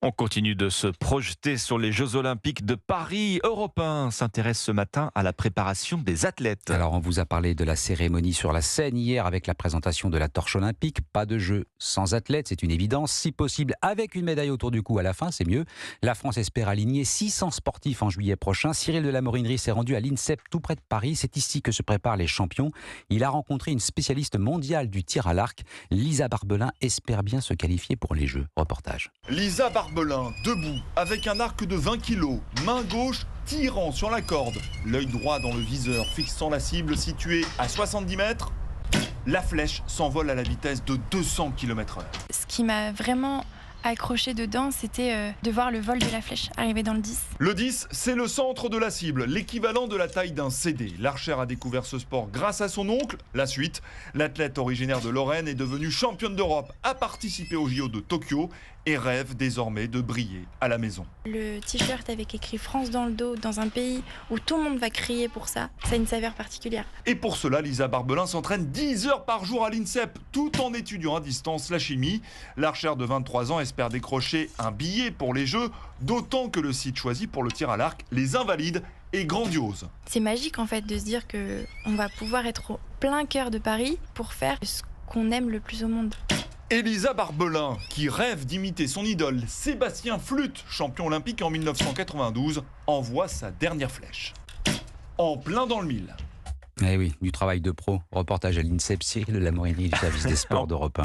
On continue de se projeter sur les Jeux Olympiques de Paris. Europe 1 s'intéresse ce matin à la préparation des athlètes. Alors, on vous a parlé de la cérémonie sur la scène hier avec la présentation de la torche olympique. Pas de jeu sans athlètes, c'est une évidence. Si possible, avec une médaille autour du cou à la fin, c'est mieux. La France espère aligner 600 sportifs en juillet prochain. Cyril de la Morinerie s'est rendu à l'INSEP tout près de Paris. C'est ici que se préparent les champions. Il a rencontré une spécialiste mondiale du tir à l'arc. Lisa Barbelin espère bien se qualifier pour les Jeux. Reportage. Lisa Barbelin, debout, avec un arc de 20 kg, main gauche tirant sur la corde, l'œil droit dans le viseur, fixant la cible située à 70 mètres. La flèche s'envole à la vitesse de 200 km/h. Ce qui m'a vraiment accroché dedans, c'était de voir le vol de la flèche arriver dans le 10. Le 10, c'est le centre de la cible, l'équivalent de la taille d'un CD. L'archère a découvert ce sport grâce à son oncle. La suite, l'athlète originaire de Lorraine est devenue championne d'Europe, a participé aux JO de Tokyo et rêve désormais de briller à la maison. Le t-shirt avec écrit France dans le dos, dans un pays où tout le monde va crier pour ça, ça a une saveur particulière. Et pour cela, Lisa Barbelin s'entraîne 10 heures par jour à l'INSEP, tout en étudiant à distance la chimie. L'archère de 23 ans espère décrocher un billet pour les Jeux, d'autant que le site choisi pour le tir à l'arc, les Invalides, est grandiose. C'est magique en fait de se dire qu'on va pouvoir être au plein cœur de Paris pour faire ce qu'on aime le plus au monde. Lisa Barbelin, qui rêve d'imiter son idole Sébastien Flute, champion olympique en 1992, envoie sa dernière flèche. En plein dans le mille. Eh oui, du travail de pro. Reportage à l'INSEP, Cyril de la Morinerie du service des sports d'Europe 1.